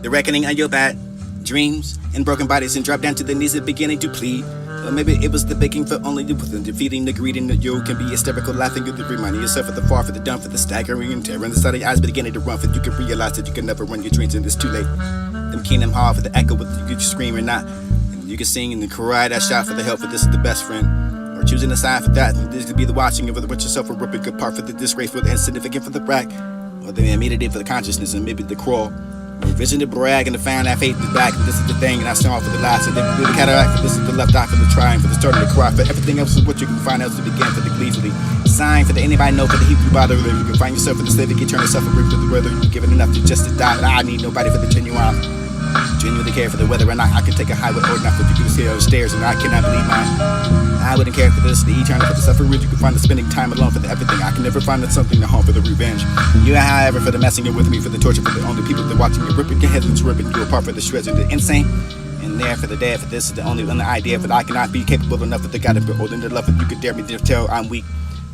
the reckoning of your bad dreams and broken bodies and drop down to the knees and beginning to plead. Or maybe it was the begging for only the within, defeating the greed, and you can be hysterical, laughing at the reminding yourself of the far, for the dumb, for the staggering and terror. And the side of your eyes beginning to run, for you can realize that you can never run your dreams and it's too late. Them kingdom hall for the echo with you can scream or not. And you can sing and cry that shout for the help, for this is the best friend. Or choosing a side for that, this could be the watching of the rich yourself, or ripping apart for the disgrace, for the insignificant, for the brag. Or the immediate for the consciousness, and maybe the crawl. Or vision to brag and to find that faith is back. And this is the thing, and I start for the last. And then the cataract, for this is the left eye, for the trying, for the starting to cry. For everything else is what you can find else to begin, for the gleefully sign, for the anybody know, for the Hebrew bother. You can find yourself in the slave, you can turn yourself a rip for the weather. You're given enough to just to die, but I need nobody for the genuinely care for the weather, and I can take a highway or not, but you can see on the stairs, and I cannot believe mine. I wouldn't care for this, the eternal, for the suffering. You can find the spending time alone for the everything. I can never find it something to harm for the revenge. You, however, for the messing it with me, for the torture, for the only people that watching you ripping your heads and ripping you apart, for the shreds of the insane. And there for the dead, for this is the only idea, but I cannot be capable enough of the God to be older than love, if you could dare me to tell I'm weak.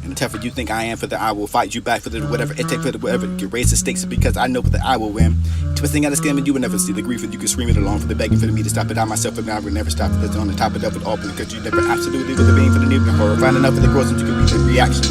And the tougher you think I am, for the I will fight you back, for the whatever it takes, for the whatever you can raise the stakes, because I know that I will win. Twisting out the skin and you will never see the grief, and you can scream it along, for the begging for me to stop it. I myself and I will never stop it. That's on the top of it all, because you never absolutely with the being for the new horror. Find enough for the growth and you can reach the reaction.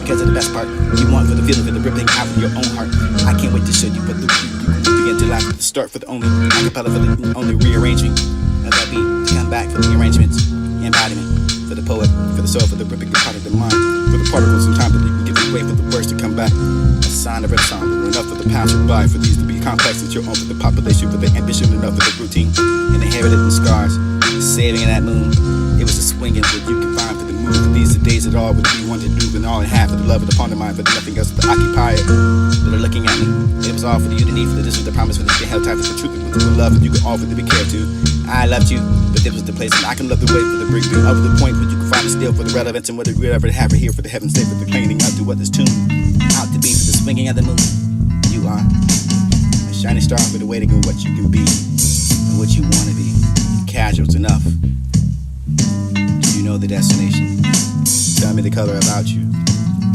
Because of the best part, you want for the feeling, for the ripping out of your own heart. I can't wait to show you what the you begin to laugh at the start, for the only acapella, for the only rearranging of that beat to come back for the arrangements, the embodiment. For the poet, for the soul, for the ripping part of the mind, for the particles and time that you can give away for the words to come back. A sign of a ensemble, enough for the passerby, for these to be complex as your own, for the population, for the ambition, enough for the routine, and inherited in scars. Saving in that moon, it was a swinging what you can find for the move. For these the days that all would be one to do, and all in half for the love of the ponder mind, for nothing else to occupy it. But they're looking at me, it was all for you to need, for this was the promise, for this you held tight, for the truth, for the love, and you could offer to be cared to. I loved you, but this was the place, and I can love the way for the bring me up to the point where you can find it still for the relevance and whether you ever have it here for the heaven's sake, for the clanging out to what this tune out to be, for the swinging of the moon. You are a shining star for the waiting of what you can be and what you want to be. Casual's enough. Do you know the destination? Tell me the color about you.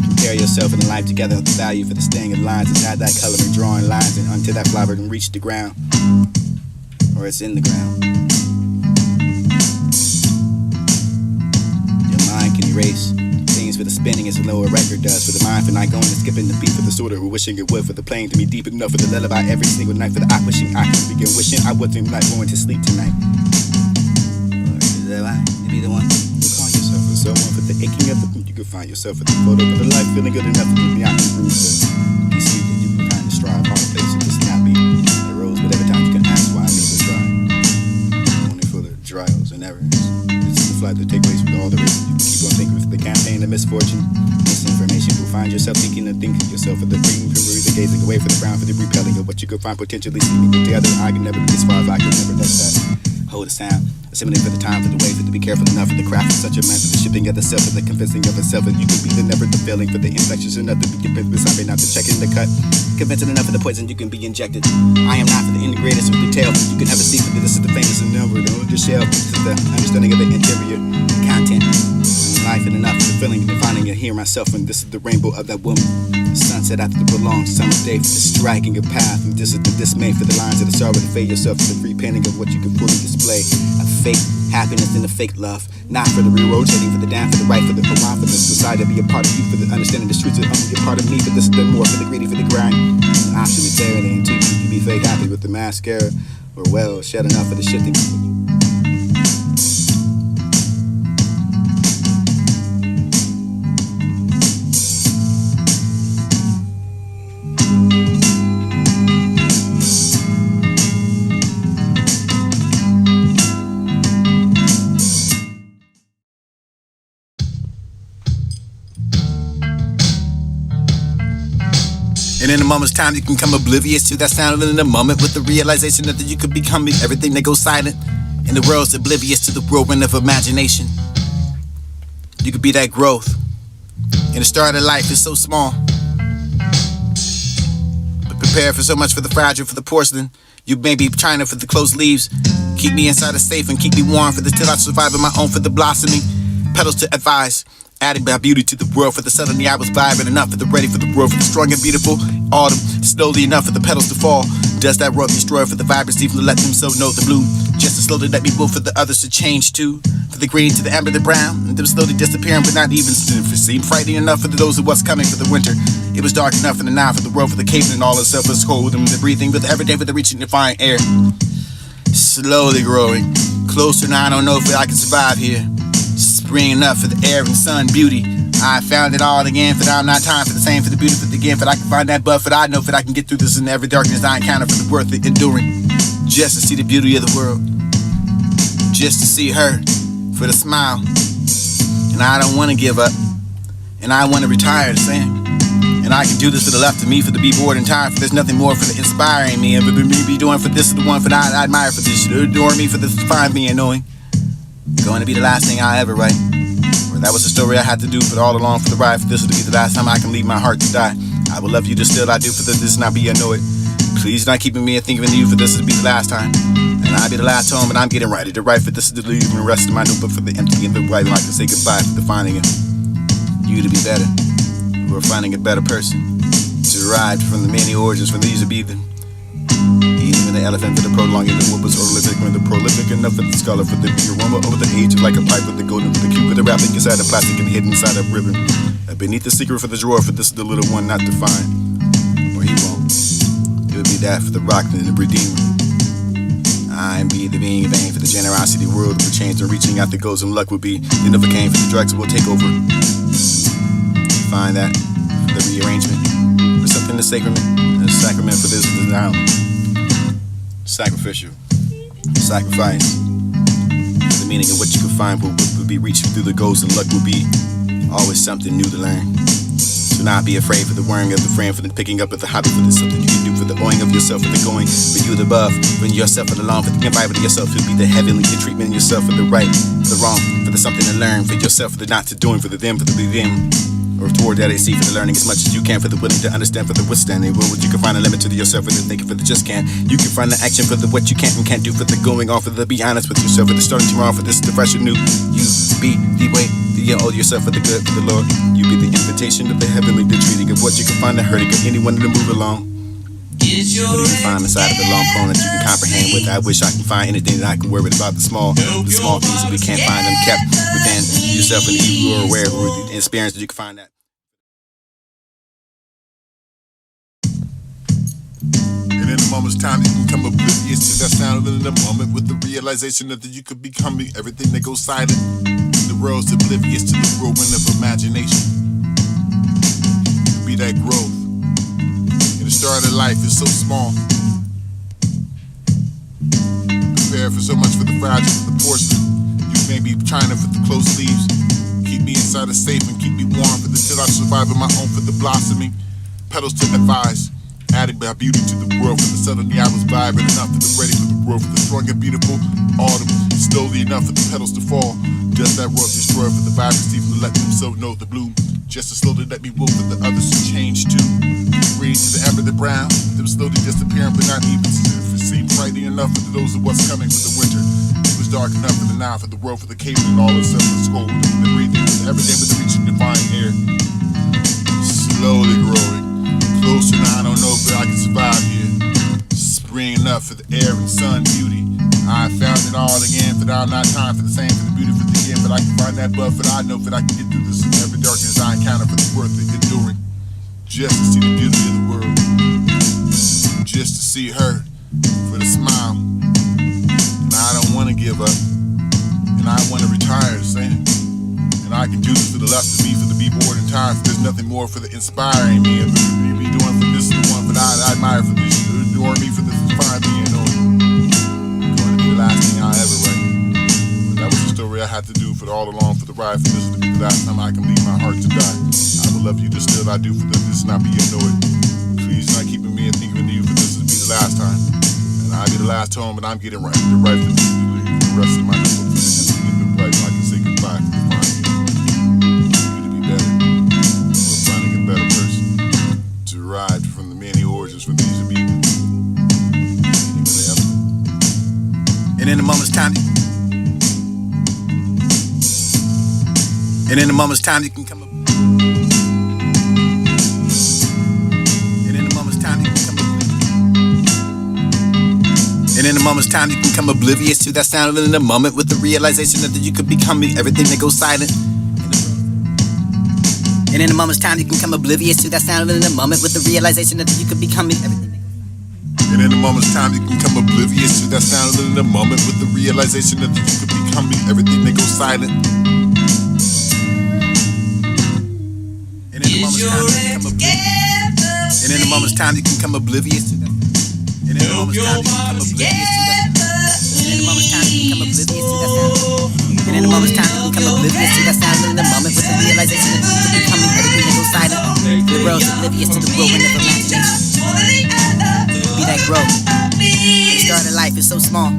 Compare yourself and the life together with the value for the staying in lines, and add that color and drawing lines and until that flower can reach the ground, or it's in the ground. Erase things for the spinning as a lower record does, for the mind for not going and skipping the beat, for the sort of wishing it would, for the playing to me deep enough, for the lullaby every single night, for the I wishing I could begin wishing I wasn't not going to sleep tonight. Or is that right? To be the one you call yourself, for someone for the aching of the you can find yourself for the photo, for the life feeling good enough to be beyond the room, you see that you can kind of strive hard place and just not be a rose, but every time you can ask why I leave it dry, only for the trials and errors. Flight to take place with all the risks. You can keep on thinking with the campaign of misfortune, misinformation. You'll find yourself thinking and thinking yourself for the dream, for the gazing away for the ground, for the repelling of what you could find potentially seeming together. I can never be as far as I could never let that hold a sound. Assimilating for the time, for the way, for to be careful enough for the craft of such a man, for the shifting of the self, for the convincing of itself, and you can be the never the failing, for the infectious enough to be convinced beside me, not to check in the cut. Convincing enough of the poison you can be injected. I am not for the integrated with the tail, you can have a secret, this is the famous number, the older shell, this is the understanding of the interior content. Life and enough for the feeling and finding and hear myself, and this is the rainbow of that woman. Sunset after the prolonged summer day, for the striking a path, and this is the dismay for the lines of the sorrow to fade yourself, for the free painting of what you can fully display. A fake happiness and a fake love, not for the re-rotating, for the down, for the right, for the around, for the society to be a part of you, for the understanding the truth is only a part of me, for this is the more, for the greedy, for the grind. The option is there, and until you can be fake happy with the mascara, or well, shed enough for the shifting. And in a moment's time, you can come oblivious to that sound in a moment with the realization that you could become everything that goes silent. And the world's oblivious to the whirlwind of imagination. You could be that growth. And the start of life is so small. But prepare for so much for the fragile, for the porcelain. You may be trying to for the closed leaves. Keep me inside a safe and keep me warm for the till I survive on my own for the blossoming. Petals to advise. Adding my beauty to the world, for the suddenly I was vibrant enough for the ready for the world, for the strong and beautiful autumn, slowly enough for the petals to fall. Dust that world destroy for the vibrancy from the let themselves know the blue. Just to slowly let me move for the others to change too. For the green to the amber, the brown, and them slowly disappearing, but not even seem frightening enough for those of what's coming for the winter. It was dark enough in the night for the world, for the cave and all itself was cold, and the breathing with every day for the reaching to find air. Slowly growing, closer now, I don't know if I can survive here. Spring enough for the air and sun, beauty. I found it all again, for now not time for the same, for the beauty, for the again, for I can find that but for I know, for I can get through this in every darkness I encounter, for the worth of enduring. Just to see the beauty of the world, just to see her, for the smile. And I don't want to give up, and I want to retire the same. And I can do this for the left of me, for the be bored and tired, for there's nothing more for the inspiring me, and for the me be doing for this is the one for I admire, for this adore me, for this to find me and knowing going to be the last thing I ever write. Or that was the story I had to do for all along for the ride, for this will be the last time I can leave my heart to die. I will love you to still I do, for this not be I know it. Please not keeping me and thinking of you, for this will be the last time. And I'll be the last home, but I'm getting ready to write, for this is the leaving the rest of my notebook for the empty and the right, and I can say goodbye for defining it. You to be better. We're finding a better person, derived from the many origins, from these to be them. Eating the elephant for the prolonging, the whoop was prolific, when the prolific enough for the scholar, for the aroma over the age, like a pipe with the golden, for the cube, for the wrapping inside the plastic and hidden inside a ribbon. Beneath the secret for the drawer, for this is the little one not to find, or he won't. It would be that for the rock and the redeemer. I am be the being of vain for the generosity world would change and reaching out the goals and luck would be. Then if it came for the drugs, it will take over. Find that for the rearrangement, for something the sacrament, a sacrament for this is the island. Sacrificial, sacrifice. The meaning of what you can find would be reaching through the goals and luck will be always something new to learn. Do not be afraid for the wearing of the frame, for the picking up of the hobby, for the something you can do, for the owing of yourself, for the going, for you the above, for yourself for the long, for the invite of yourself, to be the heavenly, the treatment of yourself, for the right, for the wrong, for the something to learn, for yourself, for the not to doing, for the them, for the them, or toward that AC, for the learning as much as you can, for the willing to understand, for the withstanding, where you can find a limit to yourself, for the thinking, for the just can't. You can find the action for the what you can't and can't do, for the going on, for the be honest with yourself, for the starting tomorrow, for this the fresh and new. You be the way. You owe yourself for the good, for the Lord. You be the invitation of the heavenly, the treating of what you can find the hurting of anyone to move along. But you can find the side of the long poem that you can comprehend with. I wish I can find anything that I can worry about the small things that we can't find them kept within yourself, and you are aware of the experience that you can find that. And in a moment's time, you can come oblivious to that sound in the moment, with the realization that you could become everything that goes silent. The world's oblivious to the whirlwind of imagination. Be that growth. And the start of life is so small. Prepare for so much for the fragile, for the porcelain. You may be trying to for the close leaves. Keep me inside a safe and keep me warm for the till I survive on my own, for the blossoming. Petals to advise. Adding my beauty to the world, for the suddenly I was vibrant enough for the ready for the world, for the strong and beautiful autumn, slowly enough for the petals to fall. Just that world destroyed for the vibrancy, for letting themselves know the bloom. Just to slowly let me move for the others to change too. The green to the amber, the brown, them slowly disappearing, but not even seem frightening enough for those of what's coming for the winter. It was dark enough for the night, for the world, for the cave and all itself was cold. And the breathing was every day with the reaching divine air. Slowly growing. Closer now, I don't know if I can survive here. Spring enough for the air and sun, beauty. I found it all again, for now not time for the same, for the beauty, for the again, but I can find that but I know that I can get through this in every darkness I encounter, for the worth of enduring. Just to see the beauty of the world, just to see her, for the smile. And I don't want to give up, and I want to retire the same. And I can do this for the left of me, for the be bored and tired, for there's nothing more for the inspiring me, and for the be doing for this is the one, but I admire for this, adore me for this inspiring me, and going to be the last thing I ever write. But that was the story I had to do for all along for the ride, for this to be the last time I can leave my heart to die. I will love you to still I do, for this not be know it. Please not keeping me and thinking of you, for this will be the last time. And I'll be the last home, but I'm getting right for this to leave the rest of my notebook for the empty and the right, so I can say goodbye to the final. Derived from the many origins, from these to be. And in a moment's time, you can come up. And in a moment's time, you can come up. in a moment's time, you can come oblivious to that sound. And in a moment, with the realization that you could become everything that goes silent. And in a moment's time, you can come oblivious to that sound. And in a moment, with the realization that you could become everything. And in a moment's time, you can come oblivious to that sound. And in a moment, with the realization that you could become everything that goes silent. And in a moment's time, you can come oblivious. And in a moment's time, you can come oblivious to that. And in a moment's time, you can come oblivious to that sound. And in a moment's time, you can come oblivious to that sound. And in a moment, with the realization that you could become everything that goes silent. The world's oblivious to the whirlwind of imagination. Be that growth. The start of life is so small.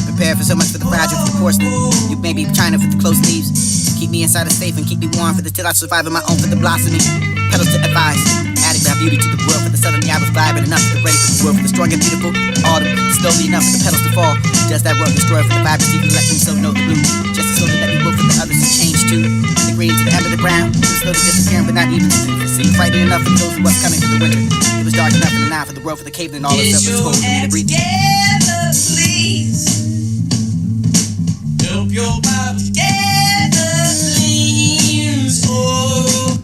Prepare for so much for the fragile, for the porcelain. You may be trying for the close leaves. Keep me inside a safe and keep me warm for the till I survive on my own for the blossoming. Petals to advise, adding my beauty to the world for the suddenly I was vibrant enough for the ready for the world for the strong and beautiful autumn. Slowly enough for the petals to fall. Does that world destroy for the vibrancy to let me so know the blue? Just as slowly that we will for the others to change too. The green to the amber, the brown, slowly disappearing but not even to see. Frightening enough for those who was coming for the winter. It was dark enough in the night for the world for the cave and all itself was cold for me to breathe. Help your body together, please. Oh.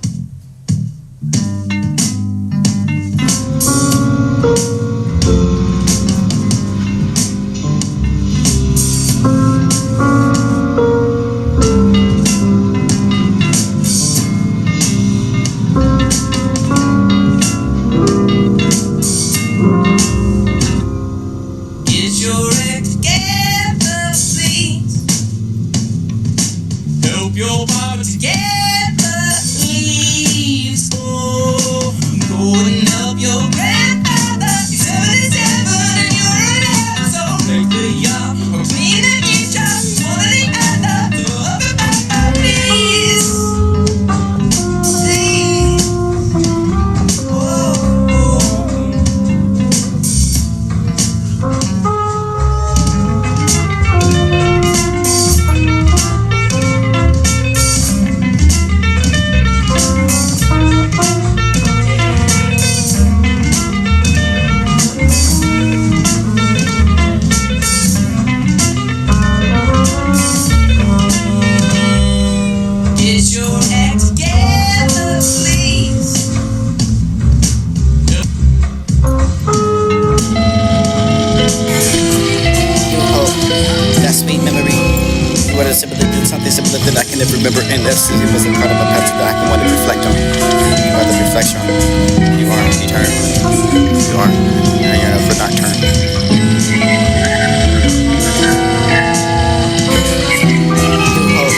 Get your ex together, please. Help your body together, please. Oh, go and help your grandfather. He's 77 and you're an elder, so make the young or clean and eat just one or the other. Love it back, please. Please. Oh. Get your ex together, please. Oh, that sweet memory. You were simply did something simpler than I can ever remember. And that's it was a part of my past that I can want to reflect on. You are the reflection. You are eternal. You are. And you're never nocturnal. Oh,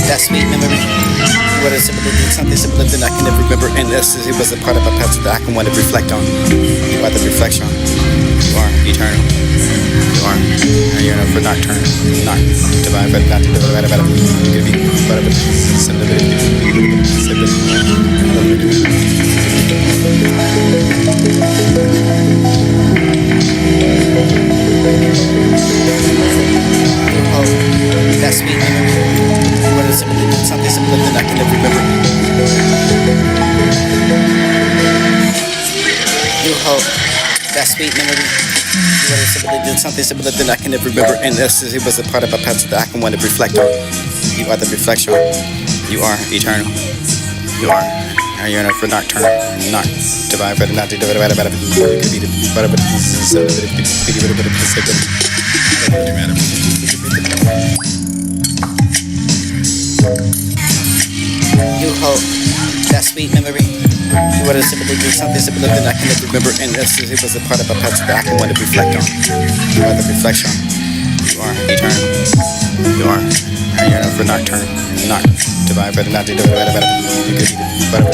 that sweet memory. You were simply did something simpler than I can ever remember. And that's it was a part of my past that I can want to reflect on. You are the reflection. You are eternal. You are. And you're never nocturnal. Not divine, but not divine, but you could be whatever. Oh, that sweet memory. You were simply did something simpler than I can ever remember. You hope that sweet memory. You were simply did something simpler than I can ever remember. And this it was a part of my past that I can want to reflect on. You are the reflection. You are eternal. You are. And you're never nocturnal. Not divine, but not divine, but you could be the whatever. You hope that sweet memory. You were simply did something simpler than I can ever remember. And this it was a part of my past that I can want to reflect on. You are the reflection. You are eternal. You are. And you're never nocturnal. Not divine, but not divine, but you could be the whatever.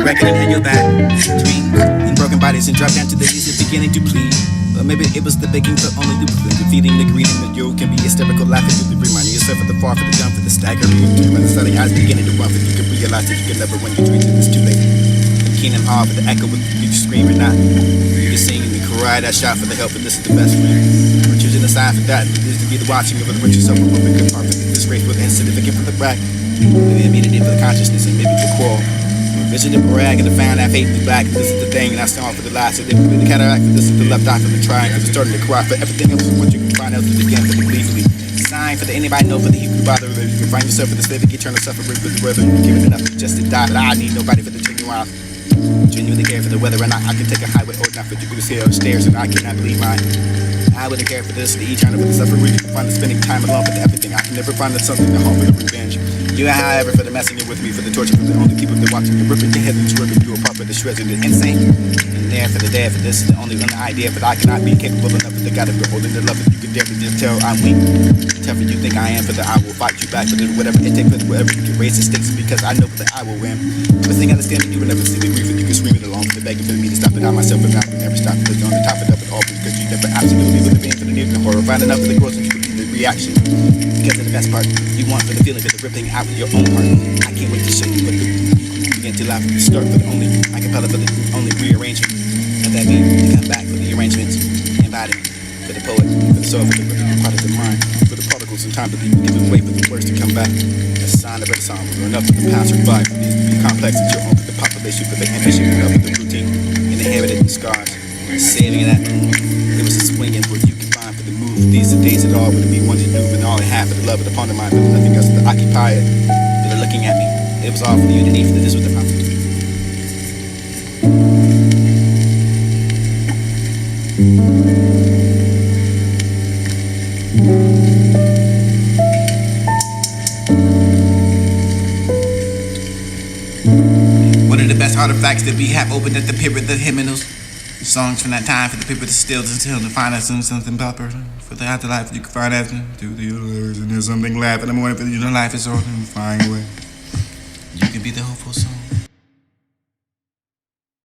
Reckoning in your back, dreams and broken bodies and drop down to the knees and beginning to plead. Or maybe it was the baking for only the defeating the greed in the you can be hysterical, laughing through the reminding yourself of the far, for the dumb, for the staggering. When the sunny eyes beginning to run, for you can realize that you can never run your dreams and it's too late. And keen and hard for the echo with you screaming out. You can sing and you cry that shout for the help, and this is the best friend. We're choosing a side for that, it is to be the watching over the riches of a woman good part. This race was insignificant for the brag. Maybe immediately for the consciousness and maybe the quarrel. Vision to brag and to find that faith to black. This is the thing, and I stand for the last. So they will be the cataract. This is the left eye for the trying. Cause it's starting to cry for everything else. What you can find else is again for the gleefully. Sign for the anybody know for the Hebrew bother. You can find yourself for the slave, eternal suffering for the weather. You're giving enough just to die. But I need nobody for the genuine. Genuinely care for the weather, and I can take a highway or not for degrees here upstairs, and I cannot believe mine. I wouldn't care for this, the eternal for the suffering. You can find the spending time alone for the everything. I can never find the something to home for the revenge. You are, however, for the messing you're with me, for the torture, for the only people that watching you ripping your head and ripping you apart for the shreds and the insane. And there for the dead, for this is the only idea, but I cannot be capable enough for the God of your holding the love. If you can dare me, just tell I'm weak. Tougher you think I am, for the I will fight you back for the whatever it takes, for whatever you can raise the stakes, because I know that I will win. The thing I understand that you will never see me grief, and you can scream it along for the begging for me to stop it. I myself and I will never stop it. On the top of it all, because you never absolutely would have been for the need and the horror, find enough for the growth and you can the reaction. Because of the best part, you want for the feeling for the ripping out of your own heart. I can't wait to show you what the begin to laugh at the start for the only acapella for the only rearrangement. And that means to come back for the arrangements, embodiment for the poet, for the soul, for the part of the mind, for the particles in time to be given way for the words to come back. A sign of renaissance, or enough for the past revive for these to be complex as your own for the population, for the ambition, enough for the routine, inherited scars, saving that. It was a swinging where you can find for the move. These are days that all would be one to do, and all I have for the love of the upon the mind, but nothing else to occupy it. But they're looking at me. It was all for you to need, for this was the problem. One of the best artifacts that we have opened at the period, the hymnals. Songs from that time for the people that still until to find us in something proper. For the afterlife, you can find out through the universe, and there's something laugh in the morning for the life is all in a fine way. You can be the hopeful soul.